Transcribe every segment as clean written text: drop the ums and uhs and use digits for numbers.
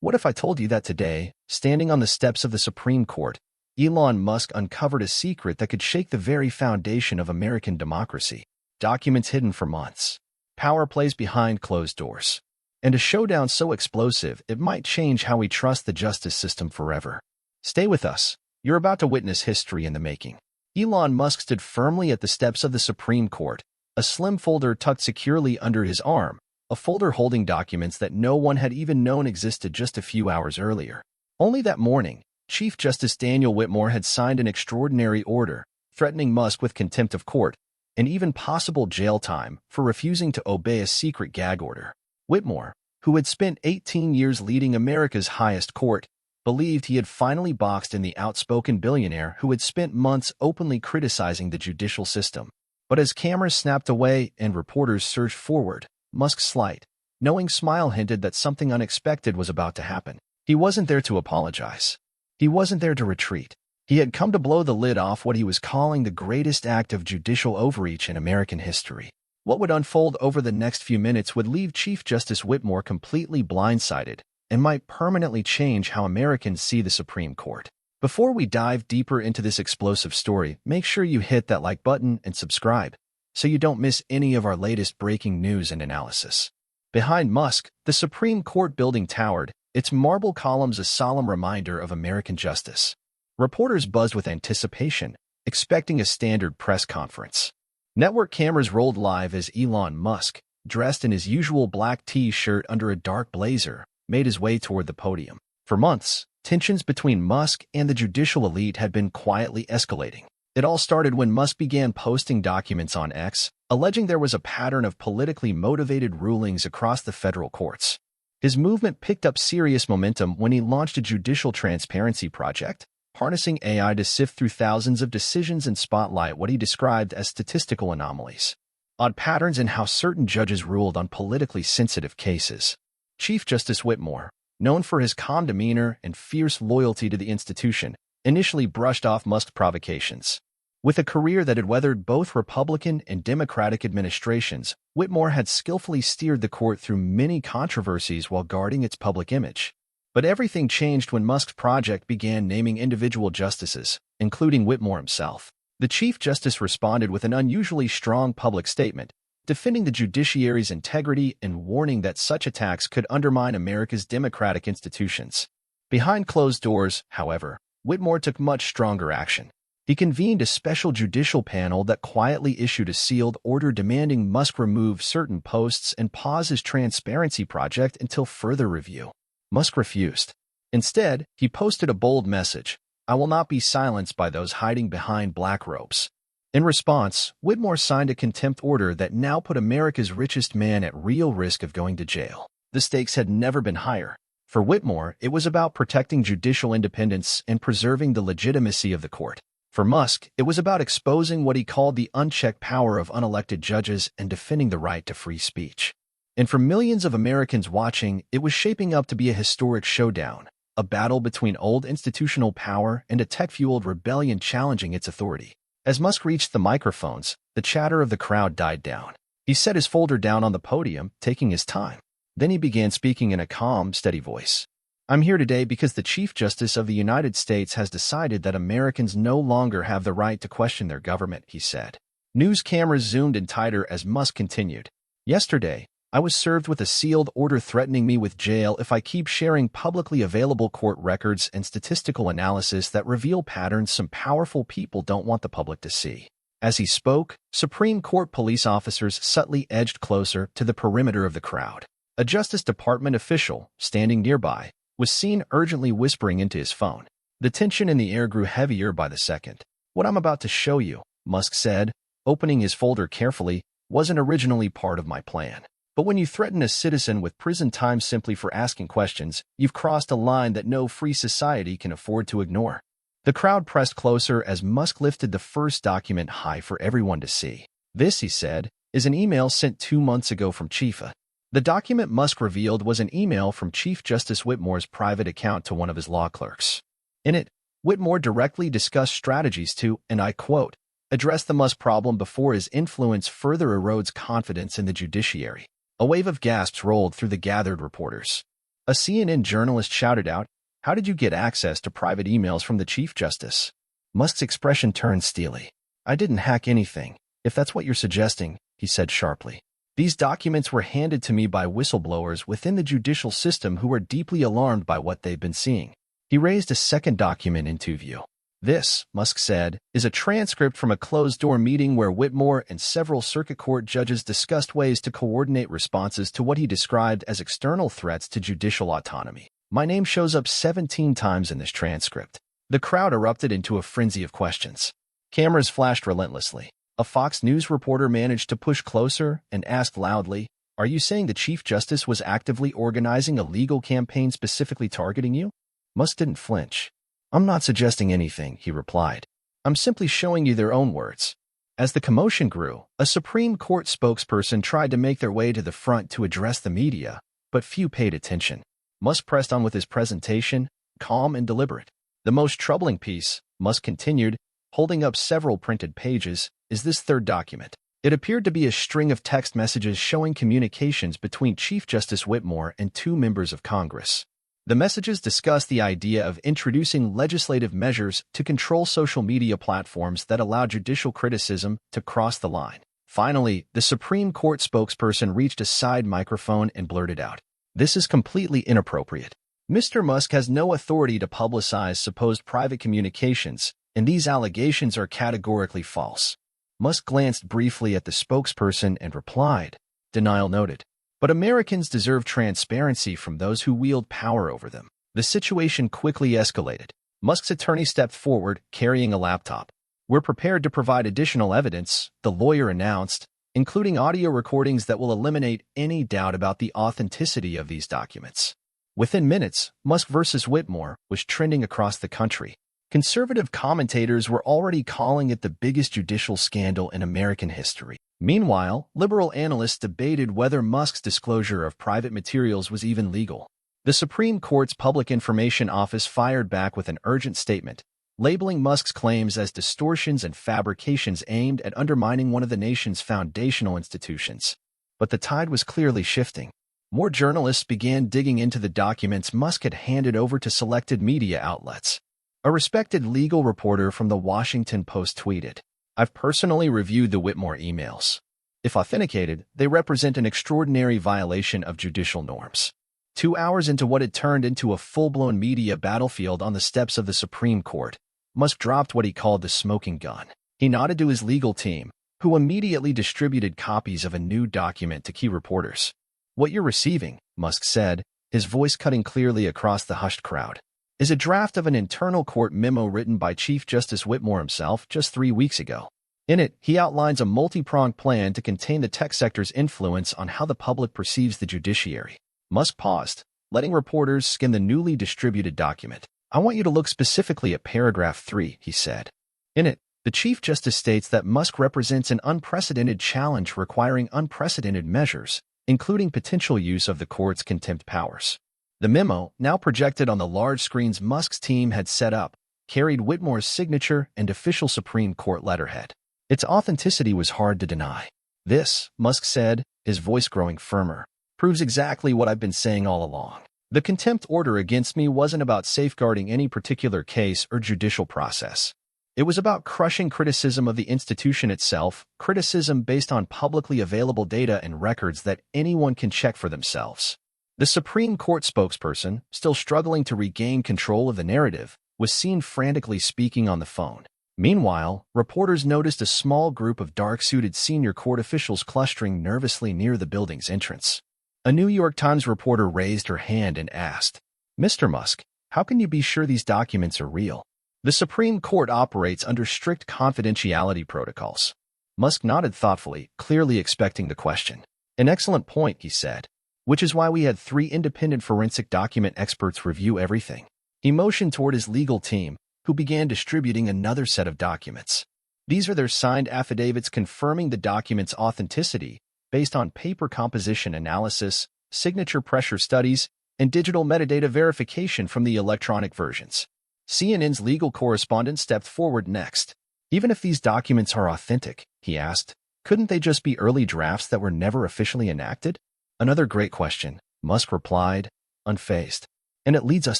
What if I told you that today, standing on the steps of the Supreme Court, Elon Musk uncovered a secret that could shake the very foundation of American democracy? Documents hidden for months, power plays behind closed doors, and a showdown so explosive it might change how we trust the justice system forever. Stay with us. You're about to witness history in the making. Elon Musk stood firmly at the steps of the Supreme Court, a slim folder tucked securely under his arm, a folder holding documents that no one had even known existed just a few hours earlier. Only that morning, Chief Justice Daniel Whitmore had signed an extraordinary order, threatening Musk with contempt of court and even possible jail time for refusing to obey a secret gag order. Whitmore, who had spent 18 years leading America's highest court, believed he had finally boxed in the outspoken billionaire who had spent months openly criticizing the judicial system. But as cameras snapped away and reporters surged forward, Musk's slight, knowing smile hinted that something unexpected was about to happen. He wasn't there to apologize. He wasn't there to retreat. He had come to blow the lid off what he was calling the greatest act of judicial overreach in American history. What would unfold over the next few minutes would leave Chief Justice Whitmore completely blindsided and might permanently change how Americans see the Supreme Court. Before we dive deeper into this explosive story, make sure you hit that like button and subscribe so you don't miss any of our latest breaking news and analysis. Behind Musk, the Supreme Court building towered, its marble columns a solemn reminder of American justice. Reporters buzzed with anticipation, expecting a standard press conference. Network cameras rolled live as Elon Musk, dressed in his usual black T-shirt under a dark blazer, made his way toward the podium. For months, tensions between Musk and the judicial elite had been quietly escalating. It all started when Musk began posting documents on X, alleging there was a pattern of politically motivated rulings across the federal courts. His movement picked up serious momentum when he launched a judicial transparency project, harnessing AI to sift through thousands of decisions and spotlight what he described as statistical anomalies, odd patterns in how certain judges ruled on politically sensitive cases. Chief Justice Whitmore, known for his calm demeanor and fierce loyalty to the institution, initially brushed off Musk's provocations. With a career that had weathered both Republican and Democratic administrations, Whitmore had skillfully steered the court through many controversies while guarding its public image. But everything changed when Musk's project began naming individual justices, including Whitmore himself. The Chief Justice responded with an unusually strong public statement, defending the judiciary's integrity and warning that such attacks could undermine America's democratic institutions. Behind closed doors, however, Whitmore took much stronger action. He convened a special judicial panel that quietly issued a sealed order demanding Musk remove certain posts and pause his transparency project until further review. Musk refused. Instead, he posted a bold message: "I will not be silenced by those hiding behind black robes." In response, Whitmore signed a contempt order that now put America's richest man at real risk of going to jail. The stakes had never been higher. For Whitmore, it was about protecting judicial independence and preserving the legitimacy of the court. For Musk, it was about exposing what he called the unchecked power of unelected judges and defending the right to free speech. And for millions of Americans watching, it was shaping up to be a historic showdown, a battle between old institutional power and a tech-fueled rebellion challenging its authority. As Musk reached the microphones, the chatter of the crowd died down. He set his folder down on the podium, taking his time. Then he began speaking in a calm, steady voice. "I'm here today because the Chief Justice of the United States has decided that Americans no longer have the right to question their government," he said. News cameras zoomed in tighter as Musk continued. "Yesterday, I was served with a sealed order threatening me with jail if I keep sharing publicly available court records and statistical analysis that reveal patterns some powerful people don't want the public to see." As he spoke, Supreme Court police officers subtly edged closer to the perimeter of the crowd. A Justice Department official, standing nearby, was seen urgently whispering into his phone. The tension in the air grew heavier by the second. "What I'm about to show you," Musk said, opening his folder carefully, "wasn't originally part of my plan. But when you threaten a citizen with prison time simply for asking questions, you've crossed a line that no free society can afford to ignore." The crowd pressed closer as Musk lifted the first document high for everyone to see. "This," he said, "is an email sent 2 months ago from Chifa." The document Musk revealed was an email from Chief Justice Whitmore's private account to one of his law clerks. In it, Whitmore directly discussed strategies to, and I quote, "address the Musk problem before his influence further erodes confidence in the judiciary." A wave of gasps rolled through the gathered reporters. A CNN journalist shouted out, "How did you get access to private emails from the Chief Justice?" Musk's expression turned steely. "I didn't hack anything, if that's what you're suggesting," he said sharply. "These documents were handed to me by whistleblowers within the judicial system who are deeply alarmed by what they've been seeing." He raised a second document into view. "This," Musk said, "is a transcript from a closed-door meeting where Whitmore and several circuit court judges discussed ways to coordinate responses to what he described as external threats to judicial autonomy. My name shows up 17 times in this transcript." The crowd erupted into a frenzy of questions. Cameras flashed relentlessly. A Fox News reporter managed to push closer and ask loudly, "Are you saying the Chief Justice was actively organizing a legal campaign specifically targeting you?" Musk didn't flinch. "I'm not suggesting anything," he replied. "I'm simply showing you their own words." As the commotion grew, a Supreme Court spokesperson tried to make their way to the front to address the media, but few paid attention. Musk pressed on with his presentation, calm and deliberate. "The most troubling piece," Musk continued, holding up several printed pages, "is this third document." It appeared to be a string of text messages showing communications between Chief Justice Whitmore and two members of Congress. The messages discussed the idea of introducing legislative measures to control social media platforms that allow judicial criticism to cross the line. Finally, the Supreme Court spokesperson reached a side microphone and blurted out, "This is completely inappropriate. Mr. Musk has no authority to publicize supposed private communications, and these allegations are categorically false." Musk glanced briefly at the spokesperson and replied, "Denial noted. But Americans deserve transparency from those who wield power over them." The situation quickly escalated. Musk's attorney stepped forward, carrying a laptop. "We're prepared to provide additional evidence," the lawyer announced, "including audio recordings that will eliminate any doubt about the authenticity of these documents." Within minutes, Musk versus Whitmore was trending across the country. Conservative commentators were already calling it the biggest judicial scandal in American history. Meanwhile, liberal analysts debated whether Musk's disclosure of private materials was even legal. The Supreme Court's Public Information Office fired back with an urgent statement, labeling Musk's claims as distortions and fabrications aimed at undermining one of the nation's foundational institutions. But the tide was clearly shifting. More journalists began digging into the documents Musk had handed over to selected media outlets. A respected legal reporter from the Washington Post tweeted, "I've personally reviewed the Whitmore emails. If authenticated, they represent an extraordinary violation of judicial norms." 2 hours into what had turned into a full-blown media battlefield on the steps of the Supreme Court, Musk dropped what he called the smoking gun. He nodded to his legal team, who immediately distributed copies of a new document to key reporters. "What you're receiving," Musk said, his voice cutting clearly across the hushed crowd, "is a draft of an internal court memo written by Chief Justice Whitmore himself just 3 weeks ago. In it, he outlines a multi-pronged plan to contain the tech sector's influence on how the public perceives the judiciary." Musk paused, letting reporters skim the newly distributed document. "I want you to look specifically at paragraph 3, he said. In it, the Chief Justice states that Musk represents an unprecedented challenge requiring unprecedented measures, including potential use of the court's contempt powers. The memo, now projected on the large screens Musk's team had set up, carried Whitmore's signature and official Supreme Court letterhead. Its authenticity was hard to deny. "This," Musk said, his voice growing firmer, "proves exactly what I've been saying all along. The contempt order against me wasn't about safeguarding any particular case or judicial process. It was about crushing criticism of the institution itself, criticism based on publicly available data and records that anyone can check for themselves." The Supreme Court spokesperson, still struggling to regain control of the narrative, was seen frantically speaking on the phone. Meanwhile, reporters noticed a small group of dark-suited senior court officials clustering nervously near the building's entrance. A New York Times reporter raised her hand and asked, "Mr. Musk, how can you be sure these documents are real?" "The Supreme Court operates under strict confidentiality protocols." Musk nodded thoughtfully, clearly expecting the question. "An excellent point," he said. "Which is why we had 3 independent forensic document experts review everything." He motioned toward his legal team, who began distributing another set of documents. These are their signed affidavits confirming the document's authenticity based on paper composition analysis, signature pressure studies, and digital metadata verification from the electronic versions. CNN's legal correspondent stepped forward next. "Even if these documents are authentic," he asked, "couldn't they just be early drafts that were never officially enacted?" "Another great question," Musk replied, unfazed. And it leads us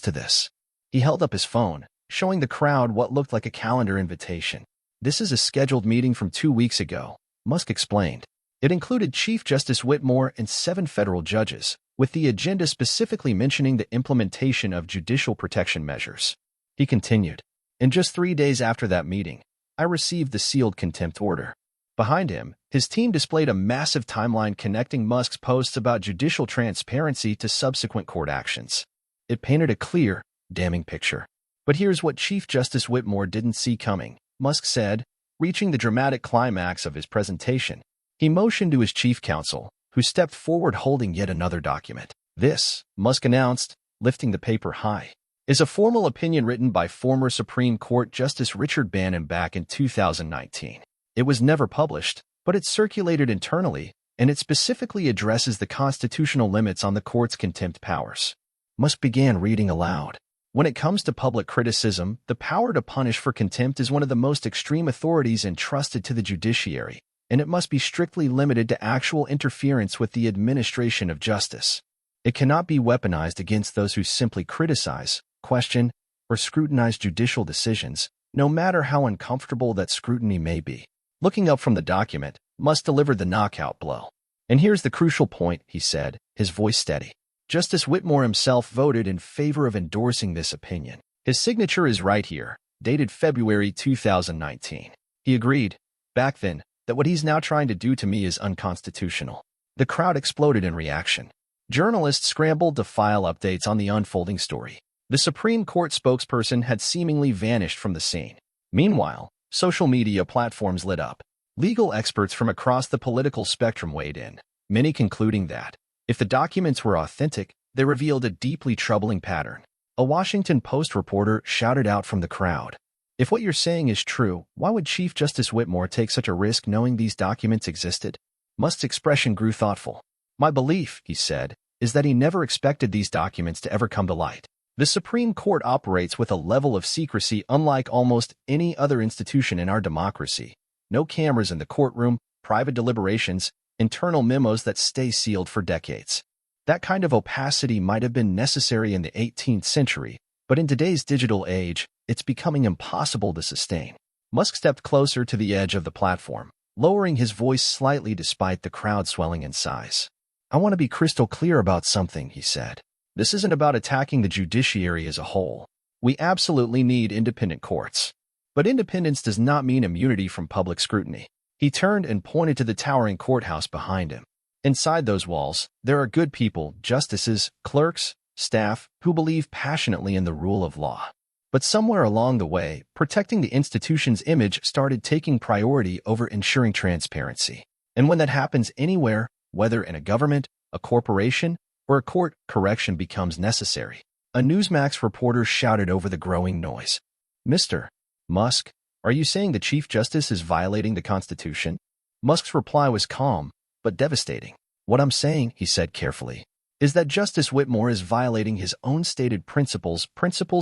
to this. He held up his phone, showing the crowd what looked like a calendar invitation. This is a scheduled meeting from 2 weeks ago, Musk explained. It included Chief Justice Whitmore and 7 federal judges, with the agenda specifically mentioning the implementation of judicial protection measures. He continued, "And just 3 days after that meeting, I received the sealed contempt order." Behind him, his team displayed a massive timeline connecting Musk's posts about judicial transparency to subsequent court actions. It painted a clear, damning picture. But here's what Chief Justice Whitmore didn't see coming, Musk said, reaching the dramatic climax of his presentation. He motioned to his chief counsel, who stepped forward holding yet another document. "This," Musk announced, lifting the paper high, "is a formal opinion written by former Supreme Court Justice Richard Bannon back in 2019. It was never published, but it circulated internally, and it specifically addresses the constitutional limits on the court's contempt powers." Musk began reading aloud. "When it comes to public criticism, the power to punish for contempt is one of the most extreme authorities entrusted to the judiciary, and it must be strictly limited to actual interference with the administration of justice. It cannot be weaponized against those who simply criticize, question, or scrutinize judicial decisions, no matter how uncomfortable that scrutiny may be." Looking up from the document, Musk delivered the knockout blow. "And here's the crucial point," he said, his voice steady. "Justice Whitmore himself voted in favor of endorsing this opinion. His signature is right here, dated February 2019. He agreed, back then, that what he's now trying to do to me is unconstitutional." The crowd exploded in reaction. Journalists scrambled to file updates on the unfolding story. The Supreme Court spokesperson had seemingly vanished from the scene. Meanwhile, social media platforms lit up. Legal experts from across the political spectrum weighed in, many concluding that, if the documents were authentic, they revealed a deeply troubling pattern. A Washington Post reporter shouted out from the crowd, "If what you're saying is true, why would Chief Justice Whitmore take such a risk knowing these documents existed?" Musk's expression grew thoughtful. "My belief," he said, "is that he never expected these documents to ever come to light. The Supreme Court operates with a level of secrecy unlike almost any other institution in our democracy. No cameras in the courtroom, private deliberations, internal memos that stay sealed for decades. That kind of opacity might have been necessary in the 18th century, but in today's digital age, it's becoming impossible to sustain." Musk stepped closer to the edge of the platform, lowering his voice slightly despite the crowd swelling in size. "I want to be crystal clear about something," he said. "This isn't about attacking the judiciary as a whole. We absolutely need independent courts. But independence does not mean immunity from public scrutiny." He turned and pointed to the towering courthouse behind him. "Inside those walls, there are good people, justices, clerks, staff, who believe passionately in the rule of law. But somewhere along the way, protecting the institution's image started taking priority over ensuring transparency. And when that happens anywhere, whether in a government, a corporation, or a court, correction becomes necessary." A Newsmax reporter shouted over the growing noise, "Mr. Musk, are you saying the Chief Justice is violating the Constitution?" Musk's reply was calm, but devastating. "What I'm saying," he said carefully, "is that Justice Whitmore is violating his own stated principles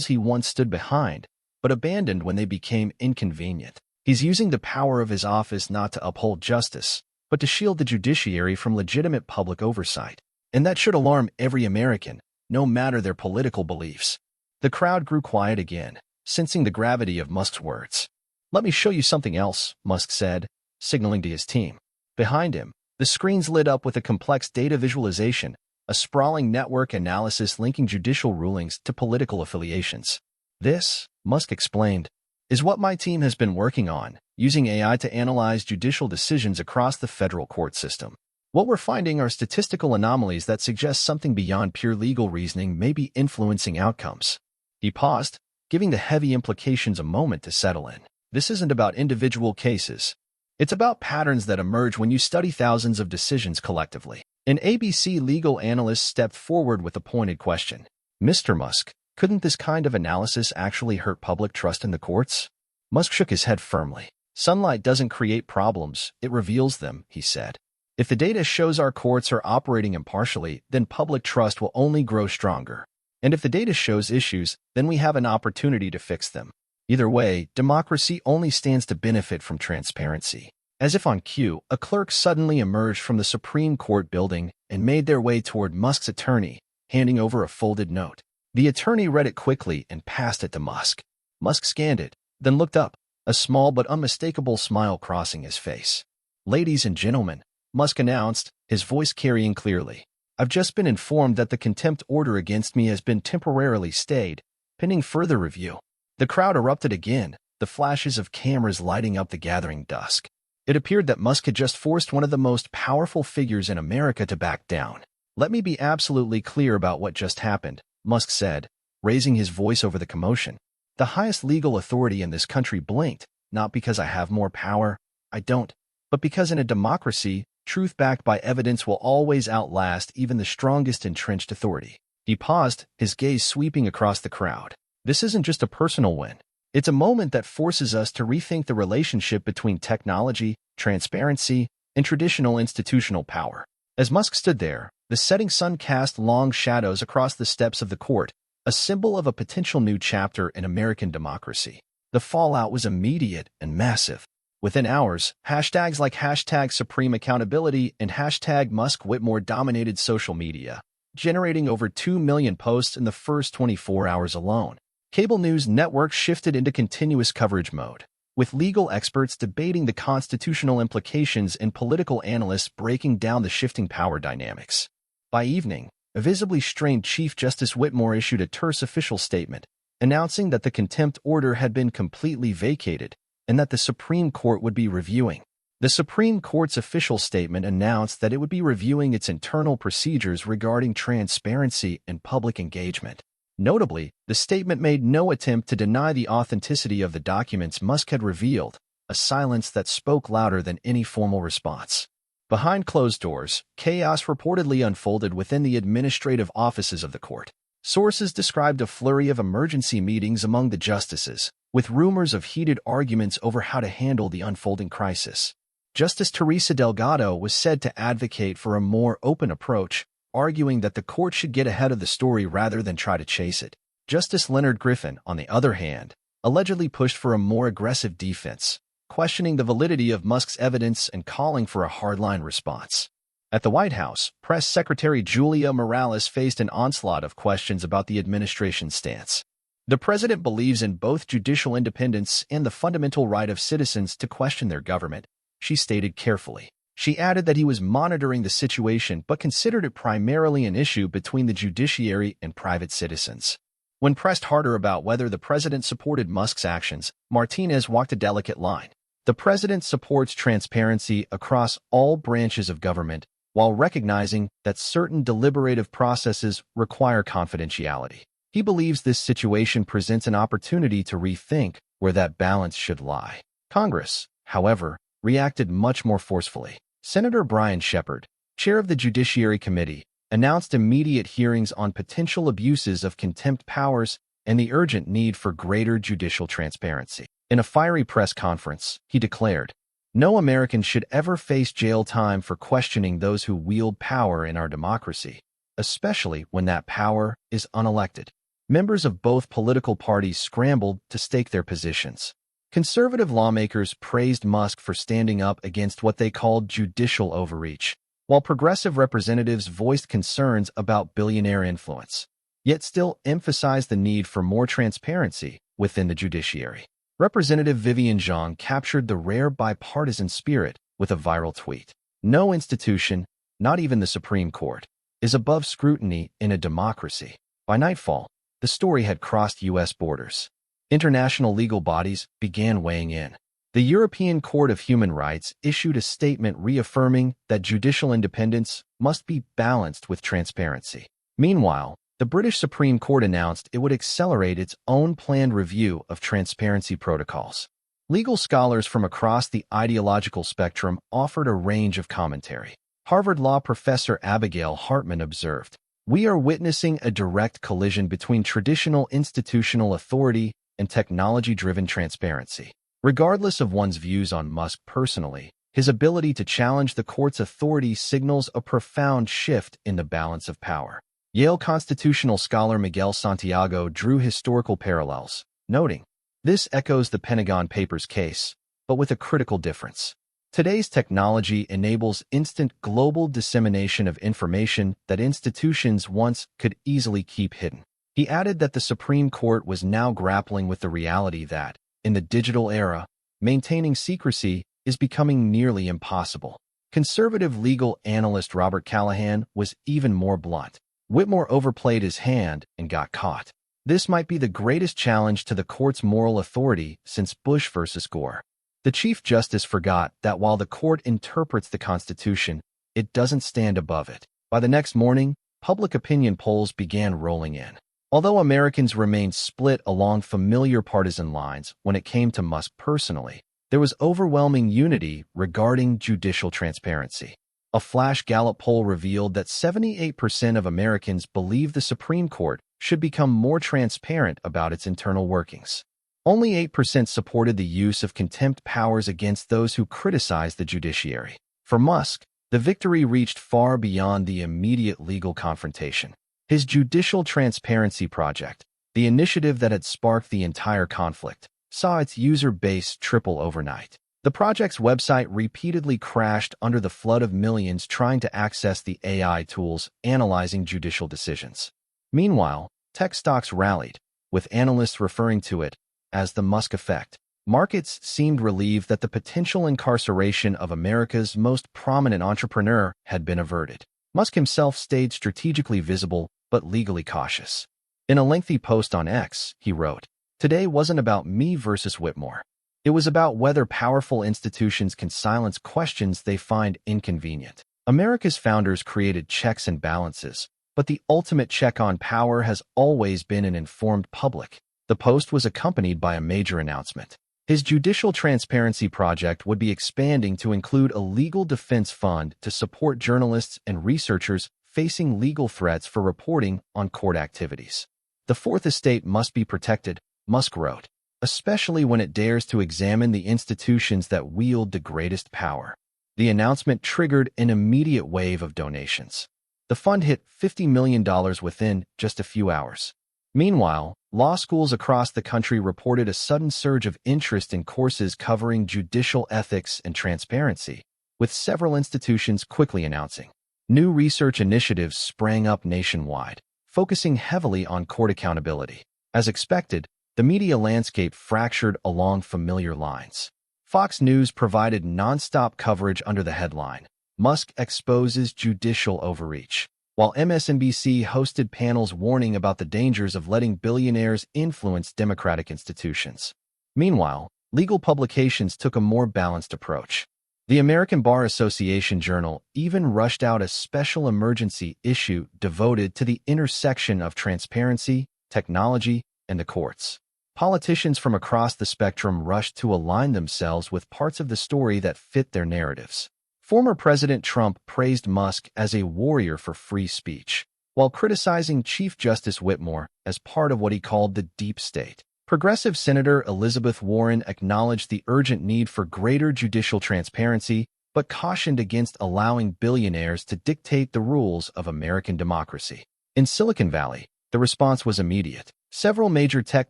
he once stood behind, but abandoned when they became inconvenient. He's using the power of his office not to uphold justice, but to shield the judiciary from legitimate public oversight. And that should alarm every American, no matter their political beliefs." The crowd grew quiet again, sensing the gravity of Musk's words. "Let me show you something else," Musk said, signaling to his team. Behind him, the screens lit up with a complex data visualization, a sprawling network analysis linking judicial rulings to political affiliations. "This," Musk explained, "is what my team has been working on, using AI to analyze judicial decisions across the federal court system. What we're finding are statistical anomalies that suggest something beyond pure legal reasoning may be influencing outcomes." He paused, giving the heavy implications a moment to settle in. "This isn't about individual cases. It's about patterns that emerge when you study thousands of decisions collectively." An ABC legal analyst stepped forward with a pointed question. "Mr. Musk, couldn't this kind of analysis actually hurt public trust in the courts?" Musk shook his head firmly. "Sunlight doesn't create problems, it reveals them," he said. "If the data shows our courts are operating impartially, then public trust will only grow stronger. And if the data shows issues, then we have an opportunity to fix them. Either way, democracy only stands to benefit from transparency." As if on cue, a clerk suddenly emerged from the Supreme Court building and made their way toward Musk's attorney, handing over a folded note. The attorney read it quickly and passed it to Musk. Musk scanned it, then looked up, a small but unmistakable smile crossing his face. "Ladies and gentlemen," Musk announced, his voice carrying clearly, "I've just been informed that the contempt order against me has been temporarily stayed, pending further review." The crowd erupted again, the flashes of cameras lighting up the gathering dusk. It appeared that Musk had just forced one of the most powerful figures in America to back down. "Let me be absolutely clear about what just happened," Musk said, raising his voice over the commotion. "The highest legal authority in this country blinked, not because I have more power, I don't, but because in a democracy, truth backed by evidence will always outlast even the strongest entrenched authority." He paused, his gaze sweeping across the crowd. "This isn't just a personal win. It's a moment that forces us to rethink the relationship between technology, transparency, and traditional institutional power." As Musk stood there, the setting sun cast long shadows across the steps of the court, a symbol of a potential new chapter in American democracy. The fallout was immediate and massive. Within hours, hashtags like hashtag Supreme Accountability and hashtag Musk Whitmore dominated social media, generating over 2 million posts in the first 24 hours alone. Cable news networks shifted into continuous coverage mode, with legal experts debating the constitutional implications and political analysts breaking down the shifting power dynamics. By evening, a visibly strained Chief Justice Whitmore issued a terse official statement, announcing that the contempt order had been completely vacated and that the Supreme Court would be reviewing. The Supreme Court's official statement announced that it would be reviewing its internal procedures regarding transparency and public engagement. Notably, the statement made no attempt to deny the authenticity of the documents Musk had revealed, a silence that spoke louder than any formal response. Behind closed doors, chaos reportedly unfolded within the administrative offices of the court. Sources described a flurry of emergency meetings among the justices, with rumors of heated arguments over how to handle the unfolding crisis. Justice Teresa Delgado was said to advocate for a more open approach, arguing that the court should get ahead of the story rather than try to chase it. Justice Leonard Griffin, on the other hand, allegedly pushed for a more aggressive defense, questioning the validity of Musk's evidence and calling for a hardline response. At the White House, Press Secretary Julia Morales faced an onslaught of questions about the administration's stance. "The president believes in both judicial independence and the fundamental right of citizens to question their government," she stated carefully. She added that he was monitoring the situation but considered it primarily an issue between the judiciary and private citizens. When pressed harder about whether the president supported Musk's actions, Martinez walked a delicate line. "The president supports transparency across all branches of government, while recognizing that certain deliberative processes require confidentiality. He believes this situation presents an opportunity to rethink where that balance should lie." Congress, however, reacted much more forcefully. Senator Brian Shepard, chair of the Judiciary Committee, announced immediate hearings on potential abuses of contempt powers and the urgent need for greater judicial transparency. In a fiery press conference, he declared, "No American should ever face jail time for questioning those who wield power in our democracy, especially when that power is unelected." Members of both political parties scrambled to stake their positions. Conservative lawmakers praised Musk for standing up against what they called judicial overreach, while progressive representatives voiced concerns about billionaire influence, yet still emphasized the need for more transparency within the judiciary. Representative Vivian Zhang captured the rare bipartisan spirit with a viral tweet. "No institution, not even the Supreme Court, is above scrutiny in a democracy." By nightfall, the story had crossed U.S. borders. International legal bodies began weighing in. The European Court of Human Rights issued a statement reaffirming that judicial independence must be balanced with transparency. Meanwhile, the British Supreme Court announced it would accelerate its own planned review of transparency protocols. Legal scholars from across the ideological spectrum offered a range of commentary. Harvard Law professor Abigail Hartman observed, "We are witnessing a direct collision between traditional institutional authority and technology-driven transparency." Regardless of one's views on Musk personally, his ability to challenge the court's authority signals a profound shift in the balance of power. Yale constitutional scholar Miguel Santiago drew historical parallels, noting, "This echoes the Pentagon Papers case, but with a critical difference. Today's technology enables instant global dissemination of information that institutions once could easily keep hidden. He added that the Supreme Court was now grappling with the reality that, in the digital era, maintaining secrecy is becoming nearly impossible. Conservative legal analyst Robert Callahan was even more blunt. Whitmore overplayed his hand and got caught. This might be the greatest challenge to the court's moral authority since Bush versus Gore. The Chief Justice forgot that while the court interprets the Constitution, it doesn't stand above it. By the next morning, public opinion polls began rolling in. Although Americans remained split along familiar partisan lines when it came to Musk personally, there was overwhelming unity regarding judicial transparency. A flash Gallup poll revealed that 78% of Americans believe the Supreme Court should become more transparent about its internal workings. Only 8% supported the use of contempt powers against those who criticized the judiciary. For Musk, the victory reached far beyond the immediate legal confrontation. His Judicial Transparency Project, the initiative that had sparked the entire conflict, saw its user base triple overnight. The project's website repeatedly crashed under the flood of millions trying to access the AI tools analyzing judicial decisions. Meanwhile, tech stocks rallied, with analysts referring to it as the Musk effect. Markets seemed relieved that the potential incarceration of America's most prominent entrepreneur had been averted. Musk himself stayed strategically visible but legally cautious. In a lengthy post on X, he wrote, "Today wasn't about me versus Whitmore. It was about whether powerful institutions can silence questions they find inconvenient. America's founders created checks and balances, but the ultimate check on power has always been an informed public." The post was accompanied by a major announcement. His Judicial Transparency Project would be expanding to include a legal defense fund to support journalists and researchers facing legal threats for reporting on court activities. "The Fourth Estate must be protected," Musk wrote, "especially when it dares to examine the institutions that wield the greatest power." The announcement triggered an immediate wave of donations. The fund hit $50 million within just a few hours. Meanwhile, law schools across the country reported a sudden surge of interest in courses covering judicial ethics and transparency, with several institutions quickly announcing. New research initiatives sprang up nationwide, focusing heavily on court accountability. As expected, the media landscape fractured along familiar lines. Fox News provided nonstop coverage under the headline, "Musk exposes judicial overreach," while MSNBC hosted panels warning about the dangers of letting billionaires influence democratic institutions. Meanwhile, legal publications took a more balanced approach. The American Bar Association Journal even rushed out a special emergency issue devoted to the intersection of transparency, technology, and the courts. Politicians from across the spectrum rushed to align themselves with parts of the story that fit their narratives. Former President Trump praised Musk as a warrior for free speech, while criticizing Chief Justice Whitmore as part of what he called the deep state. Progressive Senator Elizabeth Warren acknowledged the urgent need for greater judicial transparency, but cautioned against allowing billionaires to dictate the rules of American democracy. In Silicon Valley, the response was immediate. Several major tech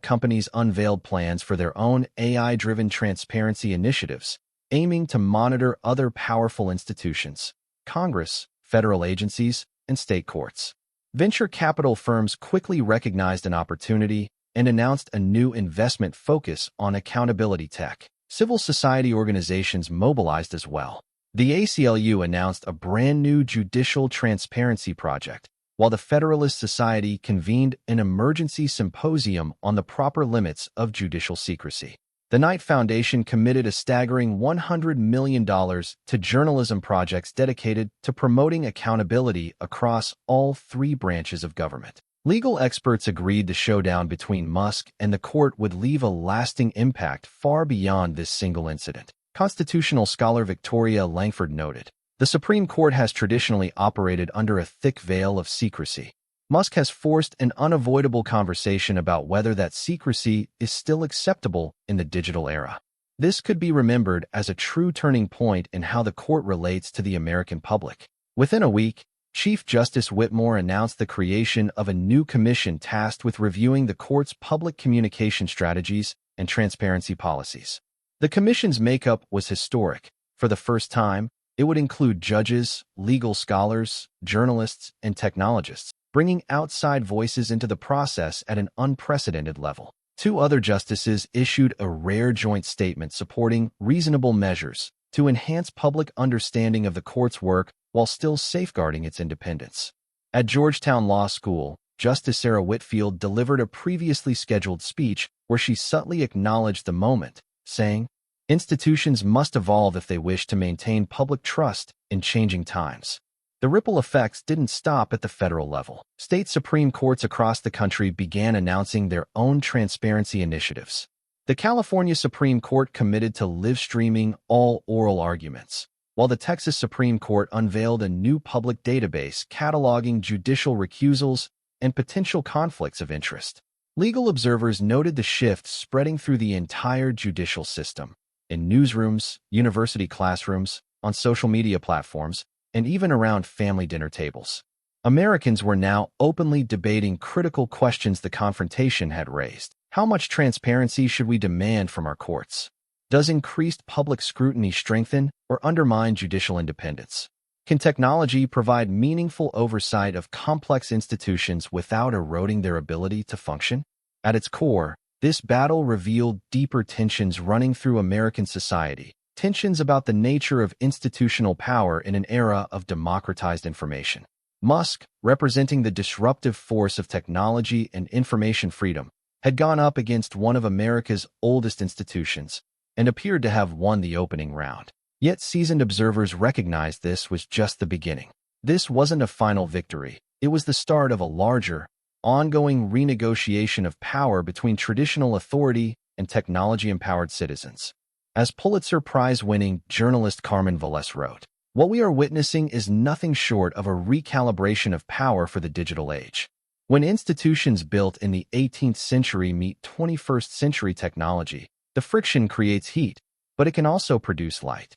companies unveiled plans for their own AI-driven transparency initiatives, aiming to monitor other powerful institutions, Congress, federal agencies, and state courts. Venture capital firms quickly recognized an opportunity and announced a new investment focus on accountability tech. Civil society organizations mobilized as well. The ACLU announced a brand new judicial transparency project, while the Federalist Society convened an emergency symposium on the proper limits of judicial secrecy. The Knight Foundation committed a staggering $100 million to journalism projects dedicated to promoting accountability across all three branches of government. Legal experts agreed the showdown between Musk and the court would leave a lasting impact far beyond this single incident. Constitutional scholar Victoria Langford noted, "The Supreme Court has traditionally operated under a thick veil of secrecy. Musk has forced an unavoidable conversation about whether that secrecy is still acceptable in the digital era. This could be remembered as a true turning point in how the court relates to the American public." Within a week, Chief Justice Whitmore announced the creation of a new commission tasked with reviewing the court's public communication strategies and transparency policies. The commission's makeup was historic, For the first time, it would include judges, legal scholars, journalists, and technologists, bringing outside voices into the process at an unprecedented level. Two other justices issued a rare joint statement supporting reasonable measures to enhance public understanding of the court's work while still safeguarding its independence. At Georgetown Law School, Justice Sarah Whitfield delivered a previously scheduled speech where she subtly acknowledged the moment, saying, "Institutions must evolve if they wish to maintain public trust in changing times." The ripple effects didn't stop at the federal level. State Supreme Courts across the country began announcing their own transparency initiatives. The California Supreme Court committed to live streaming all oral arguments, while the Texas Supreme Court unveiled a new public database cataloging judicial recusals and potential conflicts of interest. Legal observers noted the shifts spreading through the entire judicial system, in newsrooms, university classrooms, on social media platforms, and even around family dinner tables. Americans were now openly debating critical questions the confrontation had raised. How much transparency should we demand from our courts? Does increased public scrutiny strengthen or undermine judicial independence? Can technology provide meaningful oversight of complex institutions without eroding their ability to function? At its core, this battle revealed deeper tensions running through American society. Tensions about the nature of institutional power in an era of democratized information. Musk, representing the disruptive force of technology and information freedom, had gone up against one of America's oldest institutions and appeared to have won the opening round. Yet seasoned observers recognized this was just the beginning. This wasn't a final victory. It was the start of a larger, ongoing renegotiation of power between traditional authority and technology-empowered citizens. As Pulitzer Prize-winning journalist Carmen Velez wrote, "What we are witnessing is nothing short of a recalibration of power for the digital age. When institutions built in the 18th century meet 21st century technology, the friction creates heat, but it can also produce light."